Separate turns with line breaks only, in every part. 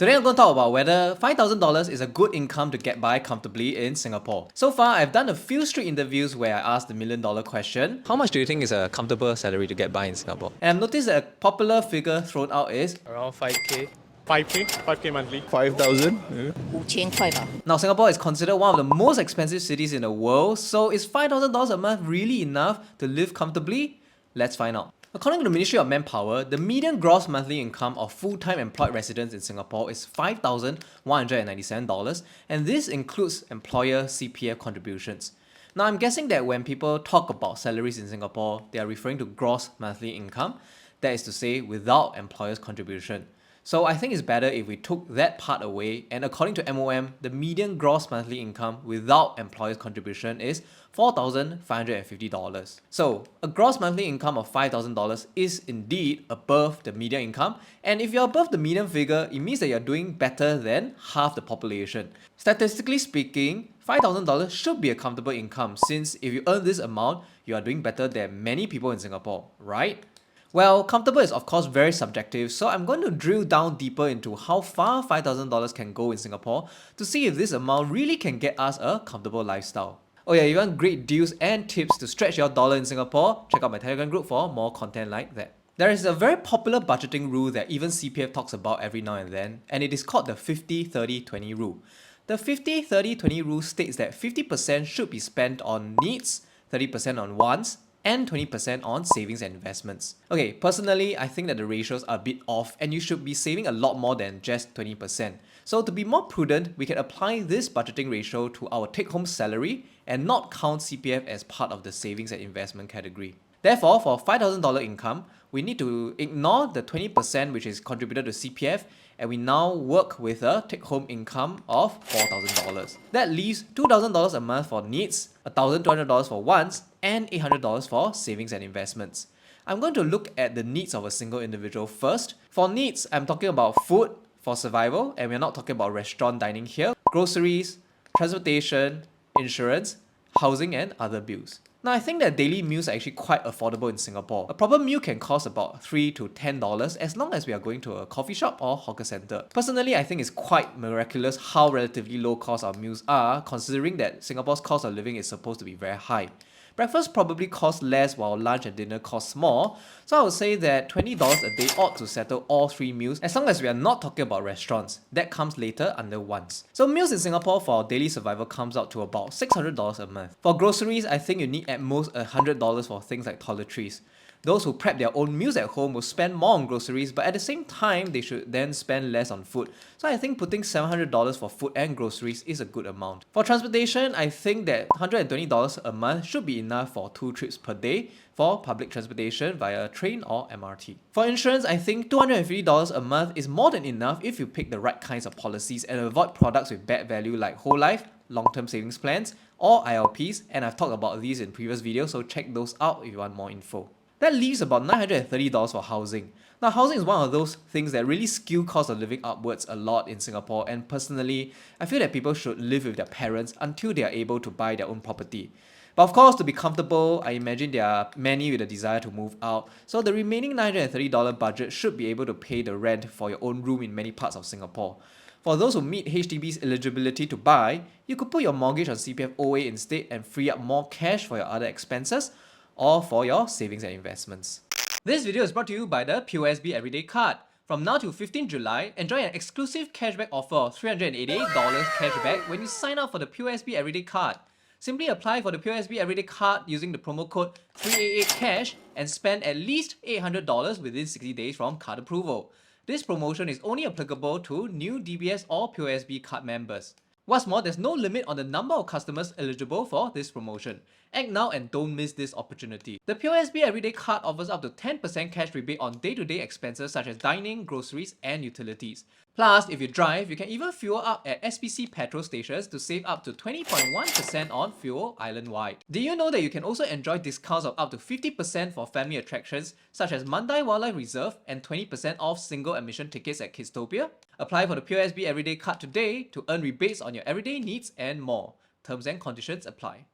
Today I'm going to talk about whether $5,000 is a good income to get by comfortably in Singapore. So far, I've done a few street interviews where I asked the million-dollar question. How much do you think is a comfortable salary to get by in Singapore? And I've noticed that a popular figure thrown out is
around 5k. 5k monthly.
5,000.
5,000吧。
Now, Singapore is considered one of the most expensive cities in the world, so is $5,000 a month really enough to live comfortably? Let's find out. According to the Ministry of Manpower, the median gross monthly income of full-time employed residents in Singapore is $5,197, and this includes employer CPF contributions. Now, I'm guessing that when people talk about salaries in Singapore, they are referring to gross monthly income, that is to say, without employer's contribution. So I think it's better if we took that part away, and according to MOM, the median gross monthly income without employer's contribution is $4,550. So a gross monthly income of $5,000 is indeed above the median income, and if you're above the median figure, it means that you're doing better than half the population. Statistically speaking, $5,000 should be a comfortable income, since if you earn this amount, you are doing better than many people in Singapore, right? Well, comfortable is of course very subjective, so I'm going to drill down deeper into how far $5,000 can go in Singapore to see if this amount really can get us a comfortable lifestyle. Oh yeah, you want great deals and tips to stretch your dollar in Singapore? Check out my Telegram group for more content like that. There is a very popular budgeting rule that even CPF talks about every now and then, and it is called the 50-30-20 rule. The 50-30-20 rule states that 50% should be spent on needs, 30% on wants, and 20% on savings and investments. Okay, personally, I think that the ratios are a bit off and you should be saving a lot more than just 20%. So to be more prudent, we can apply this budgeting ratio to our take-home salary and not count CPF as part of the savings and investment category. Therefore, for $5,000 income, we need to ignore the 20% which is contributed to CPF, and we now work with a take-home income of $4,000. That leaves $2,000 a month for needs, $1,200 for wants, and $800 for savings and investments. I'm going to look at the needs of a single individual first. For needs, I'm talking about food for survival, and we're not talking about restaurant dining here, groceries, transportation, insurance, housing, and other bills. Now, I think that daily meals are actually quite affordable in Singapore. A proper meal can cost about $3 to $10 as long as we are going to a coffee shop or hawker center. Personally, I think it's quite miraculous how relatively low cost our meals are, considering that Singapore's cost of living is supposed to be very high. Breakfast probably costs less while lunch and dinner costs more, so I would say that $20 a day ought to settle all three meals as long as we are not talking about restaurants. That comes later under wants. So meals in Singapore for our daily survival comes out to about $600 a month. For groceries, I think you need at most $100 for things like toiletries. Those who prep their own meals at home will spend more on groceries, but at the same time, they should then spend less on food. So I think putting $700 for food and groceries is a good amount. For transportation, I think that $120 a month should be enough for 2 trips per day for public transportation via train or MRT. For insurance, I think $250 a month is more than enough if you pick the right kinds of policies and avoid products with bad value like whole life, long-term savings plans, or ILPs, and I've talked about these in previous videos, so check those out if you want more info. That leaves about $930 for housing. Now, housing is one of those things that really skew cost of living upwards a lot in Singapore, and personally, I feel that people should live with their parents until they are able to buy their own property. But of course, to be comfortable, I imagine there are many with a desire to move out, so the remaining $930 budget should be able to pay the rent for your own room in many parts of Singapore. For those who meet HDB's eligibility to buy, you could put your mortgage on CPF OA instead and free up more cash for your other expenses, or for your savings and investments. This video is brought to you by the POSB Everyday Card. From now to 15 July, enjoy an exclusive cashback offer of $388 cashback when you sign up for the POSB Everyday Card. Simply apply for the POSB Everyday Card using the promo code 388cash and spend at least $800 within 60 days from card approval. This promotion is only applicable to new DBS or POSB card members. What's more, there's no limit on the number of customers eligible for this promotion. Act now and don't miss this opportunity. The POSB Everyday Card offers up to 10% cash rebate on day-to-day expenses such as dining, groceries, and utilities. Plus, if you drive, you can even fuel up at SPC petrol stations to save up to 20.1% on fuel island-wide. Did you know that you can also enjoy discounts of up to 50% for family attractions such as Mandai Wildlife Reserve and 20% off single admission tickets at Kidstopia? Apply for the POSB Everyday Card today to earn rebates on your everyday needs and more. Terms and conditions apply.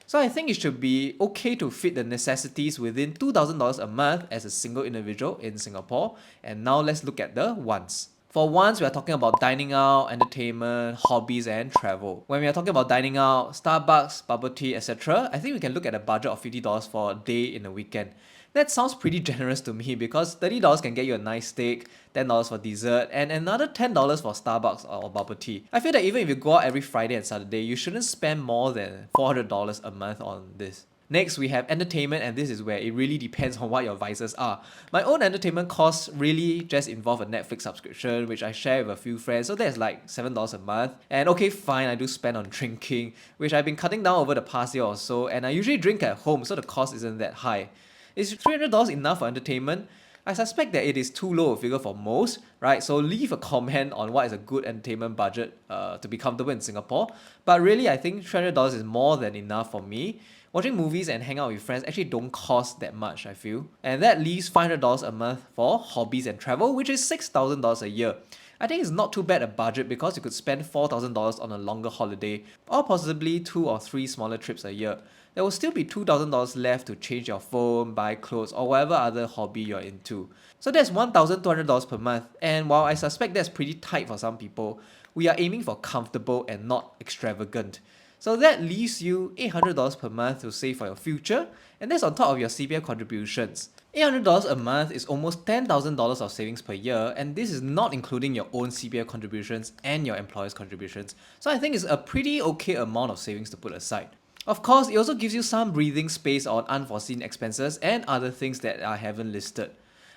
So I think it should be okay to fit the necessities within $2,000 a month as a single individual in Singapore. And now let's look at the wants. For once, we are talking about dining out, entertainment, hobbies, and travel. When we are talking about dining out, Starbucks, bubble tea, etc., I think we can look at a budget of $50 for a day in a weekend. That sounds pretty generous to me because $30 can get you a nice steak, $10 for dessert, and another $10 for Starbucks or bubble tea. I feel that even if you go out every Friday and Saturday, you shouldn't spend more than $400 a month on this. Next, we have entertainment, and this is where it really depends on what your vices are. My own entertainment costs really just involve a Netflix subscription, which I share with a few friends, so that's like $7 a month. And okay, fine, I do spend on drinking, which I've been cutting down over the past year or so, and I usually drink at home, so the cost isn't that high. Is $300 enough for entertainment? I suspect that it is too low a figure for most, right? So leave a comment on what is a good entertainment budget to be comfortable in Singapore. But really, I think $300 is more than enough for me. Watching movies and hang out with friends actually don't cost that much, I feel. And that leaves $500 a month for hobbies and travel, which is $6,000 a year. I think it's not too bad a budget because you could spend $4,000 on a longer holiday or possibly 2 or 3 smaller trips a year. There will still be $2,000 left to change your phone, buy clothes, or whatever other hobby you're into. So that's $1,200 per month, and while I suspect that's pretty tight for some people, we are aiming for comfortable and not extravagant. So that leaves you $800 per month to save for your future, and that's on top of your CPF contributions. $800 a month is almost $10,000 of savings per year, and this is not including your own CPF contributions and your employer's contributions. So I think it's a pretty okay amount of savings to put aside. Of course, it also gives you some breathing space on unforeseen expenses and other things that I haven't listed.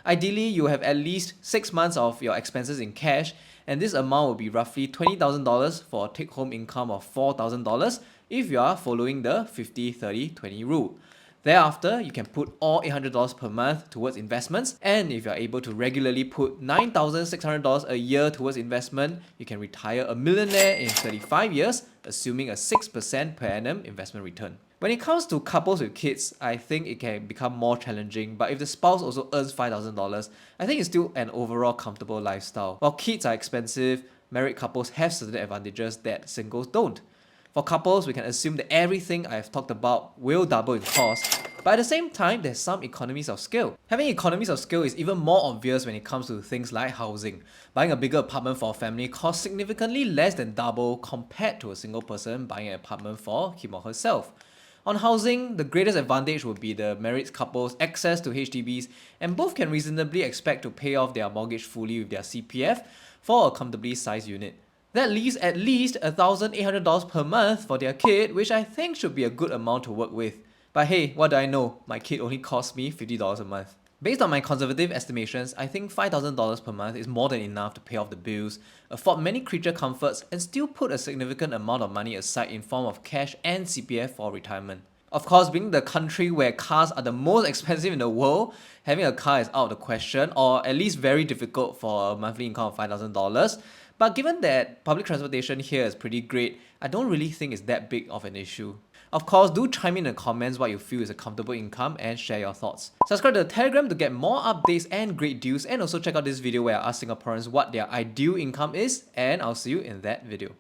Ideally, you have at least 6 months of your expenses in cash, and this amount will be roughly $20,000 for a take-home income of $4,000 if you are following the 50-30-20 rule. Thereafter, you can put all $800 per month towards investments, and if you're able to regularly put $9,600 a year towards investment, you can retire a millionaire in 35 years, assuming a 6% per annum investment return. When it comes to couples with kids, I think it can become more challenging, but if the spouse also earns $5,000, I think it's still an overall comfortable lifestyle. While kids are expensive, married couples have certain advantages that singles don't. For couples, we can assume that everything I've talked about will double in cost, but at the same time, there's some economies of scale. Having economies of scale is even more obvious when it comes to things like housing. Buying a bigger apartment for a family costs significantly less than double compared to a single person buying an apartment for him or herself. On housing, the greatest advantage would be the married couple's access to HDBs, and both can reasonably expect to pay off their mortgage fully with their CPF for a comfortably sized unit. That leaves at least $1,800 per month for their kid, which I think should be a good amount to work with. But hey, what do I know? My kid only costs me $50 a month. Based on my conservative estimations, I think $5,000 per month is more than enough to pay off the bills, afford many creature comforts, and still put a significant amount of money aside in form of cash and CPF for retirement. Of course, being the country where cars are the most expensive in the world, having a car is out of the question, or at least very difficult for a monthly income of $5,000. But given that public transportation here is pretty great, I don't really think it's that big of an issue. Of course, do chime in the comments what you feel is a comfortable income and share your thoughts. Subscribe to the Telegram to get more updates and great deals, and also check out this video where I ask Singaporeans what their ideal income is, and I'll see you in that video.